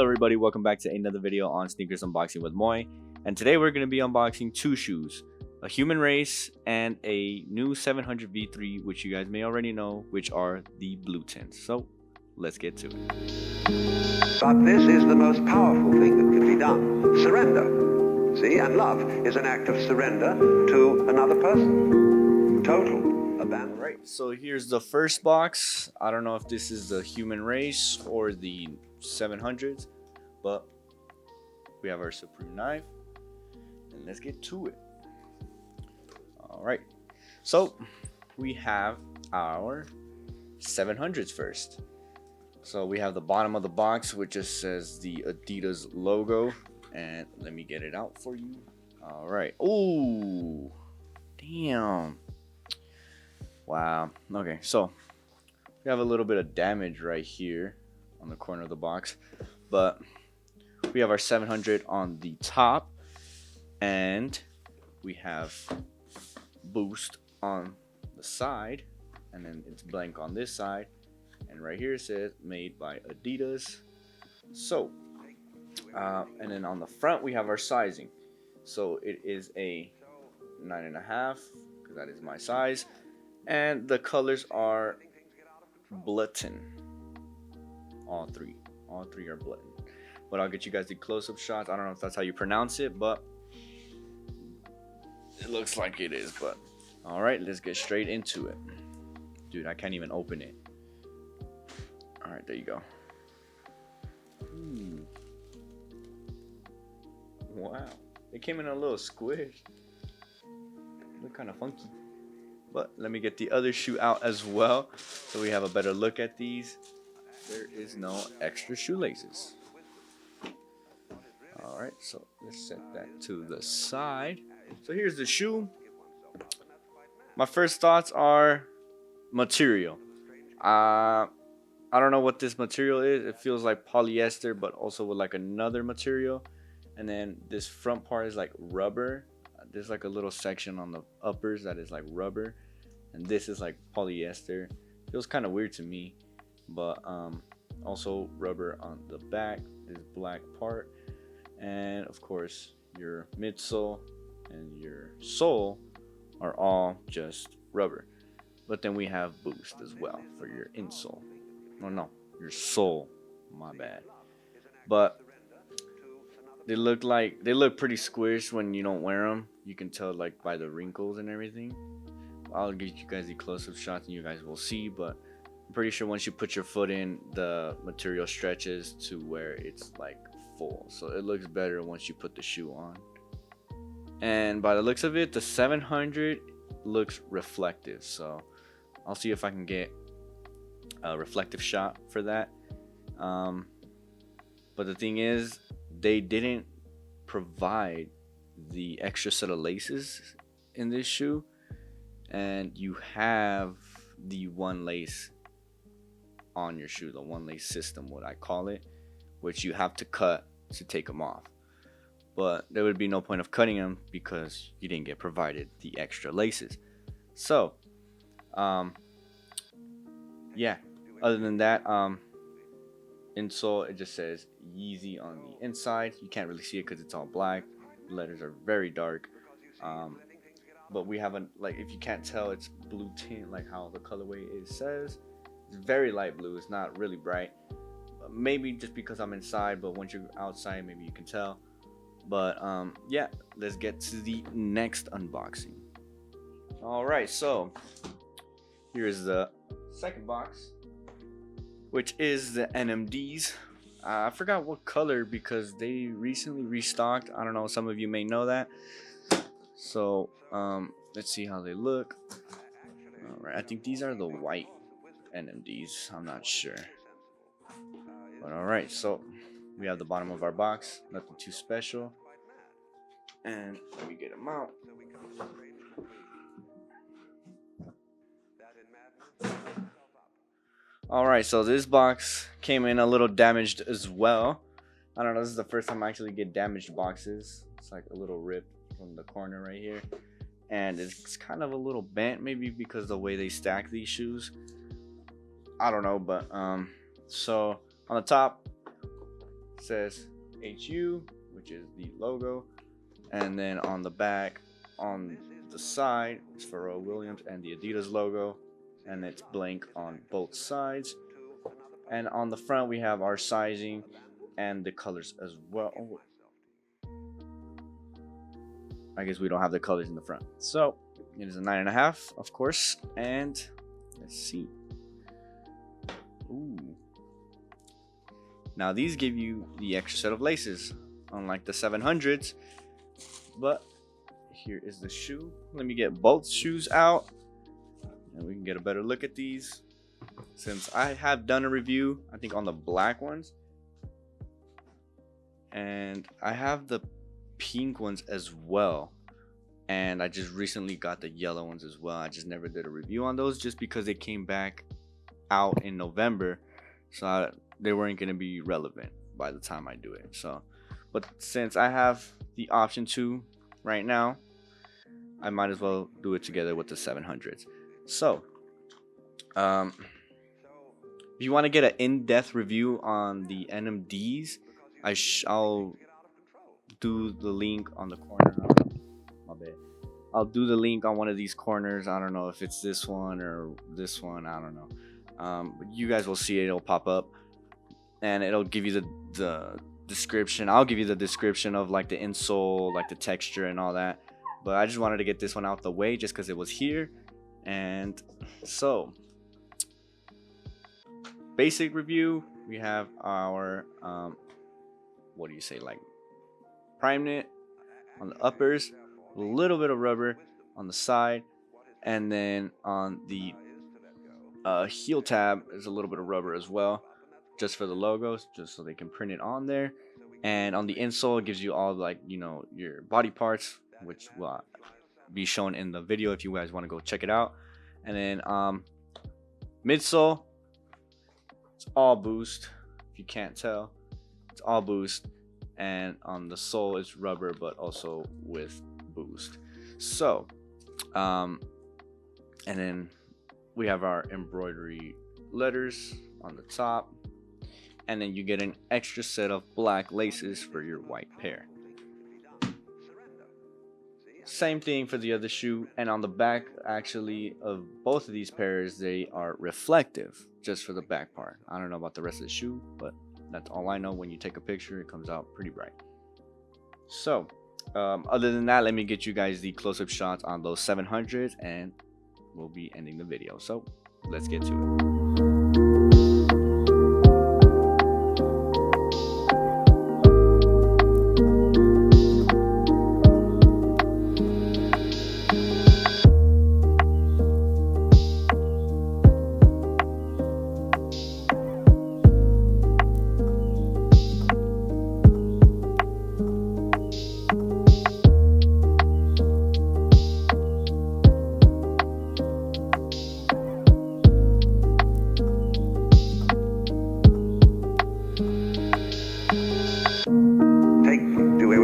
everybody, welcome back to another video on Sneakers Unboxing with Moy. And today we're going to be unboxing two shoes, a Human Race and a new 700 V3, which you guys may already know, which are the blue tints. So let's get to it. But this is the most powerful thing that can be done. Surrender. See, and love is an act of surrender to another person. Total abandon. Alright, so here's the first box. I don't know if this is the Human Race or the 700s, but we have our Supreme knife, and let's get to it. Alright, so we have our 700s first. So we have the bottom of the box, which just says the Adidas logo, and let me get it out for you. All right. Oh, damn. Wow. Okay, so we have a little bit of damage right here on the corner of the box, but we have our 700 on the top, and we have Boost on the side, and then it's blank on this side. And right here it says made by Adidas. So and then on the front we have our sizing. So it is a 9.5, because that is my size, and the colors are Blutton. All three are Blutton. But I'll get you guys the close-up shots. I don't know if that's how you pronounce it, but it looks like it is. But all right, let's get straight into it. Dude, I can't even open it. All right, there you go. Ooh. Wow, it came in a little squish. Look kind of funky. But let me get the other shoe out as well, so we have a better look at these. There is no extra shoelaces. All right, so let's set that to the side. So here's the shoe. My first thoughts are material. I don't know what this material is. It feels like polyester, but also with like another material. And then this front part is like rubber. There's like a little section on the uppers that is like rubber, and this is like polyester. Feels kind of weird to me, but also rubber on the back, this black part, and of course your midsole and your sole are all just rubber. But then we have Boost as well for your insole. Oh no, your sole, my bad. But they look pretty squished when you don't wear them. You can tell like by the wrinkles and everything. I'll get you guys the close-up shots and you guys will see, but I'm pretty sure once you put your foot in, the material stretches to where it's like full. So it looks better once you put the shoe on. And by the looks of it, the 700 looks reflective. So I'll see if I can get a reflective shot for that. But the thing is, they didn't provide the extra set of laces in this shoe, and you have the one lace on your shoe, the one lace system, what I call it, which you have to cut to take them off. But there would be no point of cutting them because you didn't get provided the extra laces. So yeah, other than that, insole, it just says Yeezy on the inside. You can't really see it because it's all black. The letters are very dark. But we haven't, like, if you can't tell, it's blue tint, like how the colorway says. It's very light blue. It's not really bright. Maybe just because I'm inside, but once you're outside, maybe you can tell. But yeah, let's get to the next unboxing. All right, so here's the second box, which is the NMDs. I forgot what color because they recently restocked. I don't know, some of you may know that. So let's see how they look. All right, I think these are the white NMDs. I'm not sure. But all right, so we have the bottom of our box. Nothing too special. And let me get them out. Alright, so this box came in a little damaged as well. I don't know, this is the first time I actually get damaged boxes. It's like a little rip from the corner right here. And it's kind of a little bent, maybe because the way they stack these shoes. I don't know, but so on the top says HU, which is the logo, and then on the back, on the side, is Pharrell Williams and the Adidas logo, and it's blank on both sides. And on the front, we have our sizing and the colors as well. Oh, I guess we don't have the colors in the front. So it is a 9.5, of course. And let's see. Ooh. Now these give you the extra set of laces, unlike the 700s. But here is the shoe. Let me get both shoes out, and we can get a better look at these. Since I have done a review, I think on the black ones, and I have the pink ones as well, and I just recently got the yellow ones as well. I just never did a review on those just because they came back out in November, so they weren't going to be relevant by the time I do it. So, but since I have the option to right now, I might as well do it together with the 700s. So if you want to get an in-depth review on the NMDs, I'll do the link on the corner. My bad. I'll do the link on one of these corners. I don't know if it's this one or this one. I don't know. But you guys will see it. It'll pop up, and it'll give you the description. I'll give you the description of like the insole, like the texture and all that. But I just wanted to get this one out the way just because it was here. And so, basic review. We have our what do you say, like prime knit on the uppers, a little bit of rubber on the side, and then on the heel tab is a little bit of rubber as well, just for the logos, just so they can print it on there. And on the insole, it gives you all, like, you know, your body parts, which will be shown in the video if you guys want to go check it out. And then midsole, it's all boost. If you can't tell, it's all boost. And on the sole, it's rubber, but also with boost. So and then we have our embroidery letters on the top, and then you get an extra set of black laces for your white pair. Same thing for the other shoe, and on the back actually of both of these pairs, they are reflective, just for the back part. I don't know about the rest of the shoe, but that's all I know. When you take a picture, it comes out pretty bright. So other than that, let me get you guys the close-up shots on those 700s, and we'll be ending the video. So let's get to it.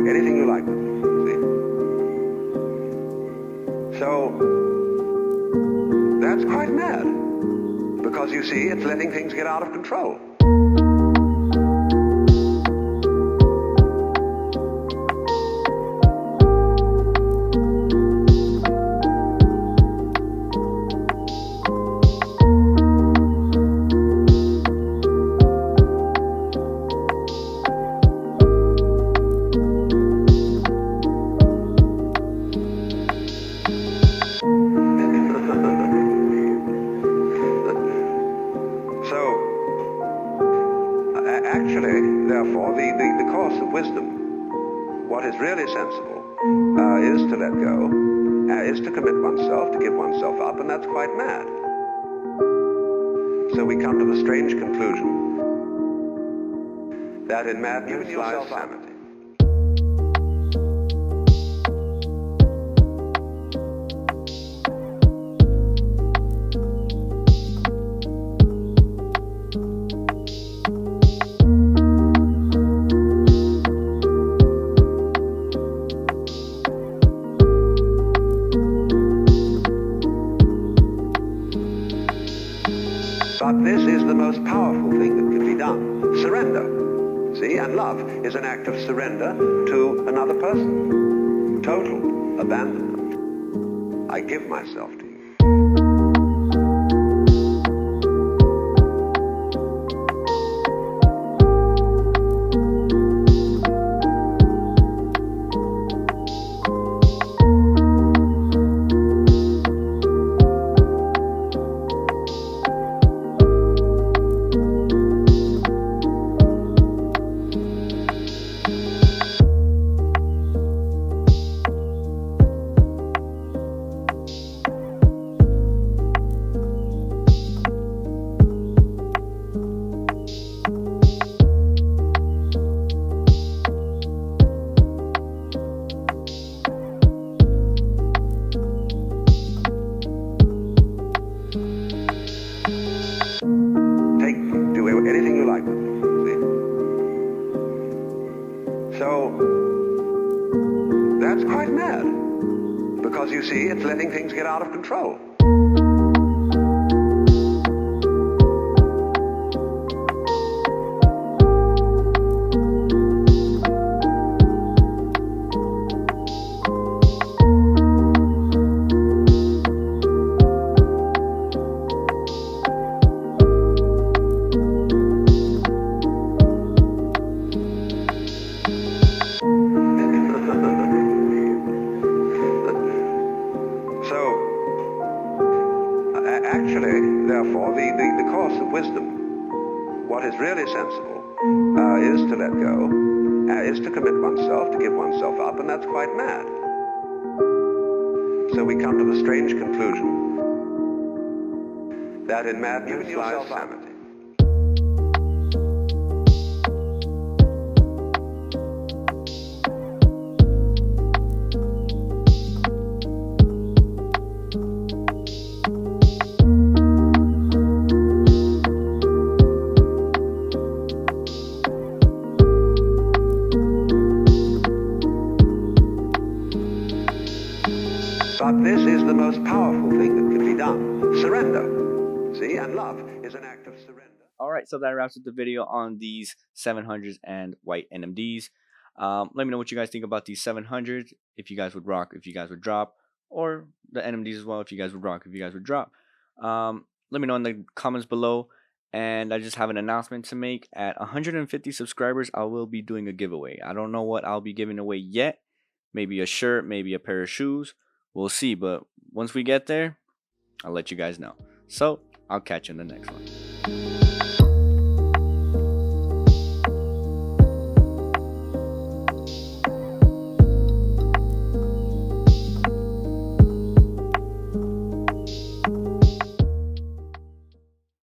Anything you like. See? So, that's quite mad. Because you see, it's letting things get out of control. Actually, therefore, the course of wisdom, what is really sensible, is to let go, is to commit oneself, to give oneself up, and that's quite mad. So we come to the strange conclusion that in madness lies sanity. But this is the most powerful thing that can be done. Surrender. See, and love is an act of surrender to another person. Total abandonment. I give myself to you. Do anything you like with it. See? So, that's quite mad. Because you see, it's letting things get out of control. Actually, therefore, the course of wisdom, what is really sensible, is to let go, is to commit oneself, to give oneself up, and that's quite mad. So we come to the strange conclusion that in madness lies sanity. But this is the most powerful thing that can be done. Surrender. See, and love is an act of surrender. Alright, so that wraps up the video on these 700s and white NMDs. Let me know what you guys think about these 700s, if you guys would rock, if you guys would drop, or the NMDs as well, if you guys would rock, if you guys would drop. Let me know in the comments below. And I just have an announcement to make. At 150 subscribers, I will be doing a giveaway. I don't know what I'll be giving away yet. Maybe a shirt, maybe a pair of shoes. We'll see, but once we get there, I'll let you guys know. So, I'll catch you in the next one.